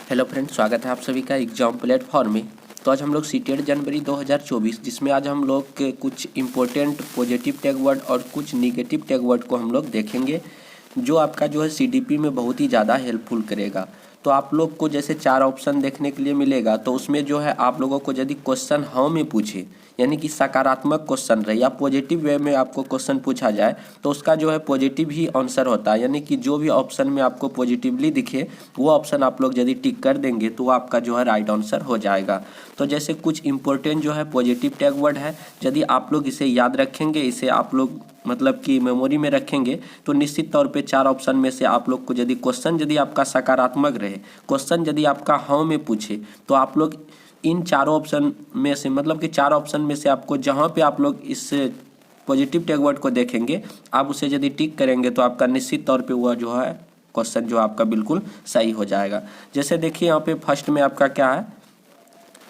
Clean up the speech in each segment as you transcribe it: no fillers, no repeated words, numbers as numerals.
Hello friend, स्वागत है आप सभी का एग्जाम प्लेटफॉर्म में। तो आज हम लोग सीटेट जनवरी 2024 जिसमें आज हम लोग के कुछ इंपॉर्टेंट पॉजिटिव टैग वर्ड और कुछ निगेटिव टैग वर्ड को हम लोग देखेंगे, जो आपका जो है सीडीपी में बहुत ही ज़्यादा हेल्पफुल करेगा। तो आप लोग को जैसे 4 ऑप्शन देखने के लिए मिलेगा, तो उसमें जो है आप लोगों को यदि क्वेश्चन हाँ में पूछे, यानी कि सकारात्मक क्वेश्चन रहे या पॉजिटिव वे में आपको क्वेश्चन पूछा जाए, तो उसका जो है पॉजिटिव ही आंसर होता है। यानी कि जो भी ऑप्शन में आपको पॉजिटिवली दिखे वो ऑप्शन आप लोग यदि टिक कर देंगे तो आपका जो है राइट आंसर हो जाएगा। तो जैसे कुछ इंपॉर्टेंट जो है पॉजिटिव टैग वर्ड है, यदि आप लोग इसे याद रखेंगे, इसे आप लोग मतलब कि मेमोरी में रखेंगे, तो निश्चित तौर पे 4 ऑप्शन में से आप लोग को यदि क्वेश्चन यदि आपका सकारात्मक रहे, क्वेश्चन यदि आपका हाँ में पूछे, तो आप लोग इन चारों ऑप्शन में से मतलब कि 4 ऑप्शन में से आपको जहाँ पे आप लोग इस पॉजिटिव टैग वर्ड को देखेंगे, आप उसे यदि टिक करेंगे तो आपका निश्चित तौर पे वह जो है क्वेश्चन जो आपका बिल्कुल सही हो जाएगा। जैसे देखिए यहाँ पे फर्स्ट में आपका क्या है,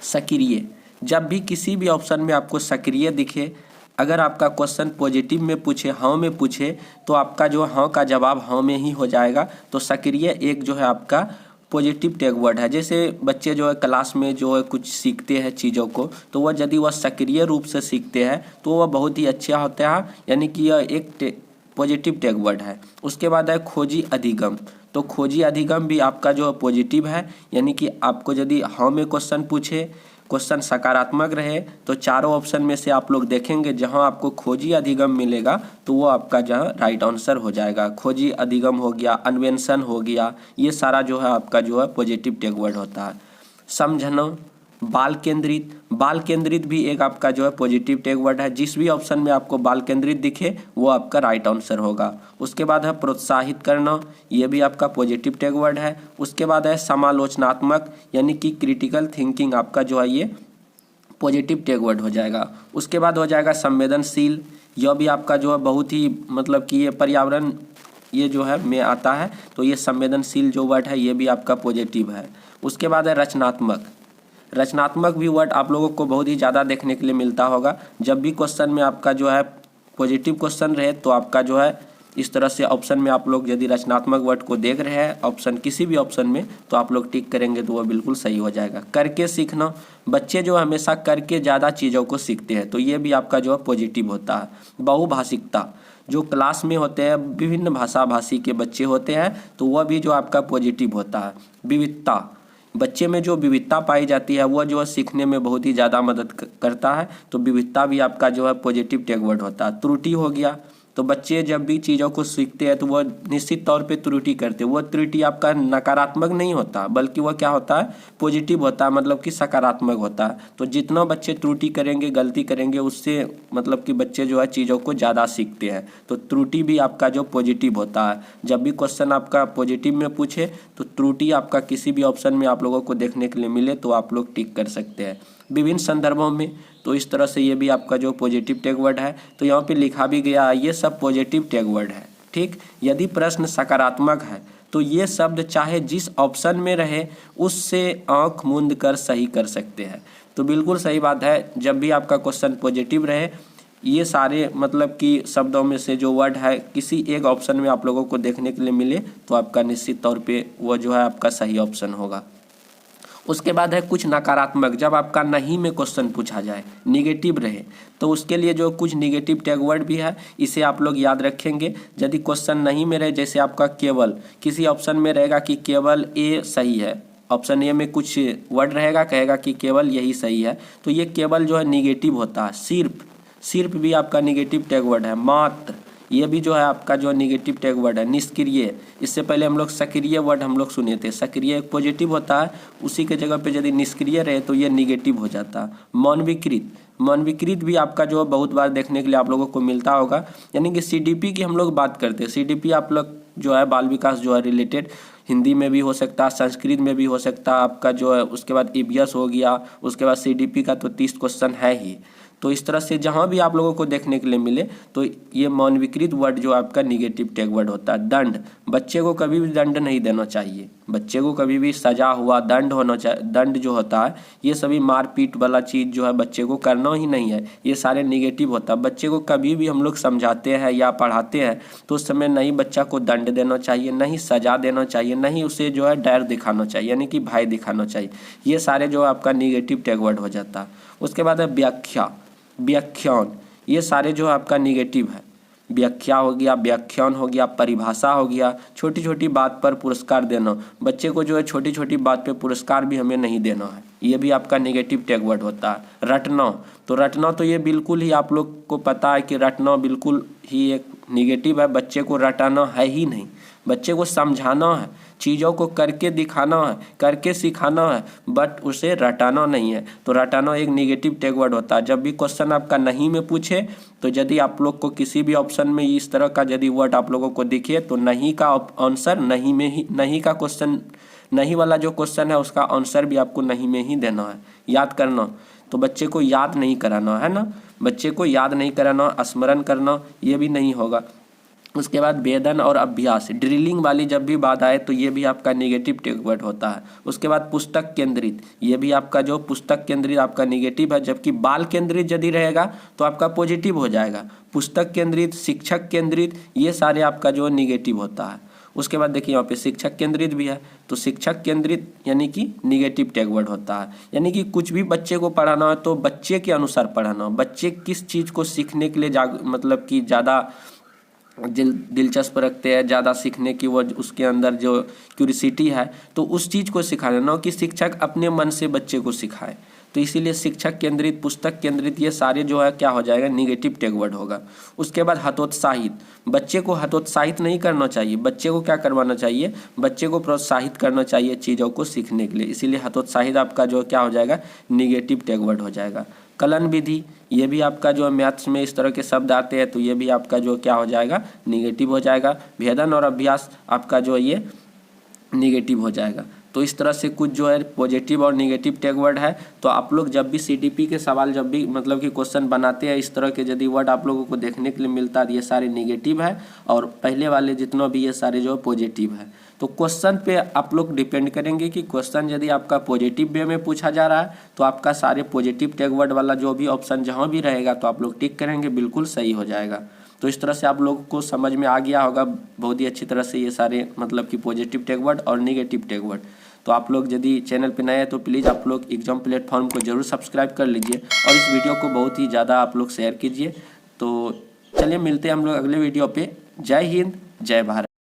सक्रिय। जब भी किसी भी ऑप्शन में आपको सक्रिय दिखे, अगर आपका क्वेश्चन पॉजिटिव में पूछे, हाँ में पूछे, तो आपका जो हाँ का जवाब हाँ में ही हो जाएगा। तो सक्रिय एक जो है आपका पॉजिटिव टैग वर्ड है। जैसे बच्चे जो है क्लास में जो है कुछ सीखते हैं चीज़ों को, तो वह यदि वह सक्रिय रूप से सीखते हैं तो वह बहुत ही अच्छा होता है, यानी कि यह एक पॉजिटिव टैग वर्ड है। उसके बाद है खोजी अधिगम। तो खोजी अधिगम भी आपका जो पॉजिटिव है, यानी कि आपको यदि हाँ में क्वेश्चन पूछे, क्वेश्चन सकारात्मक रहे, तो चारों ऑप्शन में से आप लोग देखेंगे जहां आपको खोजी अधिगम मिलेगा तो वो आपका जहां राइट आंसर हो जाएगा। खोजी अधिगम हो गया, अन्वेषण हो गया, ये सारा जो है आपका जो है पॉजिटिव टैग वर्ड होता है। समझना, बाल केंद्रित। बाल केंद्रित भी एक आपका जो है पॉजिटिव टैग वर्ड है। जिस भी ऑप्शन में आपको बाल केंद्रित दिखे वो आपका राइट आंसर होगा। उसके बाद है प्रोत्साहित करना, ये भी आपका पॉजिटिव टैग वर्ड है। उसके बाद है समालोचनात्मक, यानी कि क्रिटिकल थिंकिंग, आपका जो है ये पॉजिटिव टैग वर्ड हो जाएगा। उसके बाद हो जाएगा संवेदनशील, यह भी आपका जो है बहुत ही मतलब कि ये पर्यावरण ये जो है में आता है, तो ये संवेदनशील जो वर्ड है ये भी आपका पॉजिटिव है। उसके बाद है रचनात्मक। रचनात्मक भी वर्ड आप लोगों को बहुत ही ज़्यादा देखने के लिए मिलता होगा। जब भी क्वेश्चन में आपका जो है पॉजिटिव क्वेश्चन रहे, तो आपका जो है इस तरह से ऑप्शन में आप लोग यदि रचनात्मक वर्ड को देख रहे हैं ऑप्शन किसी भी ऑप्शन में, तो आप लोग टिक करेंगे तो वह बिल्कुल सही हो जाएगा। करके सीखना, बच्चे जो हमेशा करके ज़्यादा चीज़ों को सीखते हैं, तो ये भी आपका जो है पॉजिटिव होता है। बहुभाषिकता, जो क्लास में होते हैं विभिन्न भाषा भाषी के बच्चे होते हैं, तो वह भी जो आपका पॉजिटिव होता है। विविधता, बच्चे में जो विविधता पाई जाती है वह जो है सीखने में बहुत ही ज़्यादा मदद करता है, तो विविधता भी आपका जो है पॉजिटिव टैग वर्ड होता है। त्रुटि हो गया, तो बच्चे जब भी चीज़ों को सीखते हैं तो वह निश्चित तौर पे त्रुटि करते हैं। वह त्रुटि आपका नकारात्मक नहीं होता, बल्कि वह क्या होता है, पॉजिटिव होता है, मतलब कि सकारात्मक होता है। तो जितना बच्चे त्रुटि करेंगे, गलती करेंगे, उससे मतलब कि बच्चे जो है चीज़ों को ज़्यादा सीखते हैं। तो त्रुटि भी आपका जो पॉजिटिव होता है। जब भी क्वेश्चन आपका पॉजिटिव में पूछे तो त्रुटि आपका किसी भी ऑप्शन में आप लोगों को देखने के लिए मिले तो आप लोग टिक कर सकते हैं। विभिन्न संदर्भों में, तो इस तरह से ये भी आपका जो पॉजिटिव टैग वर्ड है। तो यहाँ पे लिखा भी गया ये सब पॉजिटिव टैग वर्ड है। ठीक, यदि प्रश्न सकारात्मक है तो ये शब्द चाहे जिस ऑप्शन में रहे उससे आंख मूंद कर सही कर सकते हैं। तो बिल्कुल सही बात है, जब भी आपका क्वेश्चन पॉजिटिव रहे, ये सारे मतलब कि शब्दों में से जो वर्ड है किसी एक ऑप्शन में आप लोगों को देखने के लिए मिले तो आपका निश्चित तौर पे वो जो है आपका सही ऑप्शन होगा। उसके बाद है कुछ नकारात्मक, जब आपका नहीं में क्वेश्चन पूछा जाए, निगेटिव रहे, तो उसके लिए जो कुछ निगेटिव टैग वर्ड भी है, इसे आप लोग याद रखेंगे। यदि क्वेश्चन नहीं में रहे, जैसे आपका केवल, किसी ऑप्शन में रहेगा कि केवल ए सही है, ऑप्शन ए में कुछ वर्ड रहेगा कहेगा कि केवल यही सही है, तो ये केवल जो है निगेटिव होता है। सिर्फ, सिर्फ भी आपका निगेटिव टैग वर्ड है। मात्र, ये भी जो है आपका जो निगेटिव टैग वर्ड है। निष्क्रिय, इससे पहले हम लोग सक्रिय वर्ड हम लोग सुने थे, सक्रिय एक पॉजिटिव होता है, उसी के जगह पे यदि निष्क्रिय रहे तो ये निगेटिव हो जाता है। मन विकृत, मन विकृत भी आपका जो बहुत बार देखने के लिए आप लोगों को मिलता होगा। यानी कि सीडीपी की हम लोग बात करते हैं, सीडीपी आप लोग जो है बाल विकास जो है रिलेटेड हिंदी में भी हो सकता है, संस्कृत में भी हो सकता है आपका जो है। उसके बाद ईवीएस हो गया, उसके बाद सीडीपी का तो 30 क्वेश्चन है ही। तो इस तरह से जहाँ भी आप लोगों को देखने के लिए मिले तो ये मानवीकृत वर्ड जो आपका निगेटिव टैग वर्ड होता है। दंड, बच्चे को कभी भी दंड नहीं देना चाहिए, बच्चे को कभी भी सजा हुआ दंड होना चाहिए। दंड जो होता है ये सभी मारपीट वाला चीज़ जो है बच्चे को करना ही नहीं है, ये सारे निगेटिव होता है। बच्चे को कभी भी हम लोग समझाते हैं या पढ़ाते हैं तो उस समय नहीं बच्चा को दंड देना चाहिए, नहीं सजा देना चाहिए, नहीं उसे जो है डर दिखाना चाहिए यानी कि भय दिखाना चाहिए। ये सारे जो आपका निगेटिव टैग वर्ड हो जाता है। उसके बाद है व्याख्या, व्याख्यान, ये सारे जो आपका निगेटिव है। व्याख्या हो गया, व्याख्यान हो गया, परिभाषा हो गया, छोटी छोटी बात पर पुरस्कार देना। बच्चे को जो है छोटी छोटी बात पे पुरस्कार भी हमें नहीं देना है, ये भी आपका नेगेटिव टैग वर्ड होता है। रटना, तो रटना तो ये बिल्कुल ही आप लोग को पता है कि रटना बिल्कुल ही एक निगेटिव है। बच्चे को रटाना है ही नहीं, बच्चे को समझाना है, चीज़ों को करके दिखाना है, करके सिखाना है, बट उसे रटाना नहीं है। तो रटाना एक नेगेटिव टैग वर्ड होता है। जब भी क्वेश्चन आपका नहीं में पूछे तो यदि आप लोग को किसी भी ऑप्शन में इस तरह का यदि वर्ड आप लोगों को दिखे तो नहीं का आंसर नहीं में ही, नहीं का क्वेश्चन, नहीं वाला जो क्वेश्चन है उसका आंसर भी आपको नहीं में ही देना है। याद करना, तो बच्चे को याद नहीं कराना है ना, बच्चे को याद नहीं कराना, स्मरण करना ये भी नहीं होगा। उसके बाद वेदन और अभ्यास, ड्रिलिंग वाली जब भी बात आए तो ये भी आपका नेगेटिव टैग वर्ड होता है। उसके बाद पुस्तक केंद्रित, ये भी आपका जो पुस्तक केंद्रित आपका नेगेटिव है, जबकि बाल केंद्रित यदि रहेगा तो आपका पॉजिटिव हो जाएगा। पुस्तक केंद्रित, शिक्षक केंद्रित, ये सारे आपका जो नेगेटिव होता है। उसके बाद देखिए यहाँ पे शिक्षक केंद्रित भी है, तो शिक्षक केंद्रित यानी कि निगेटिव टैग वर्ड होता है। यानी कि कुछ भी बच्चे को पढ़ाना है तो बच्चे के अनुसार पढ़ाना, बच्चे किस चीज़ को सीखने के लिए मतलब कि ज़्यादा दिलचस्प रखते हैं, ज़्यादा सीखने की वो उसके अंदर जो क्यूरियोसिटी है तो उस चीज़ को सिखाना, ना कि शिक्षक अपने मन से बच्चे को सिखाए। तो इसीलिए शिक्षक केंद्रित, पुस्तक केंद्रित, ये सारे जो है क्या हो जाएगा, निगेटिव टैग वर्ड होगा। उसके बाद हतोत्साहित, बच्चे को हतोत्साहित नहीं करना चाहिए, बच्चे को क्या करवाना चाहिए, बच्चे को प्रोत्साहित करना चाहिए चीज़ों को सीखने के लिए। इसीलिए हतोत्साहित आपका जो क्या हो जाएगा, निगेटिव टैग वर्ड हो जाएगा। कलन विधि, ये भी आपका जो मैथ्स में इस तरह के शब्द आते हैं तो ये भी आपका जो क्या हो जाएगा, निगेटिव हो जाएगा। भेदन और अभ्यास आपका जो ये निगेटिव हो जाएगा। तो इस तरह से कुछ जो है पॉजिटिव और निगेटिव टैग वर्ड है। तो आप लोग जब भी सीटीपी के सवाल जब भी मतलब कि क्वेश्चन बनाते हैं इस तरह के यदि वर्ड आप लोगों को देखने के लिए मिलता है, ये सारे निगेटिव है और पहले वाले जितना भी ये सारे जो पॉजिटिव है। तो क्वेश्चन पे आप लोग डिपेंड करेंगे कि क्वेश्चन यदि आपका पॉजिटिव वे में पूछा जा रहा है तो आपका सारे पॉजिटिव टैग वर्ड वाला जो भी ऑप्शन जहाँ भी रहेगा तो आप लोग टिक करेंगे, बिल्कुल सही हो जाएगा। तो इस तरह से आप लोगों को समझ में आ गया होगा बहुत ही अच्छी तरह से ये सारे मतलब कि पॉजिटिव टैग वर्ड और निगेटिव टैग वर्ड। तो आप लोग यदि चैनल पे नए हैं तो प्लीज़ आप लोग एग्जाम प्लेटफॉर्म को जरूर सब्सक्राइब कर लीजिए और इस वीडियो को बहुत ही ज़्यादा आप लोग शेयर कीजिए। तो चलिए मिलते हैं हम लोग अगले वीडियो पे। जय हिंद, जय भारत।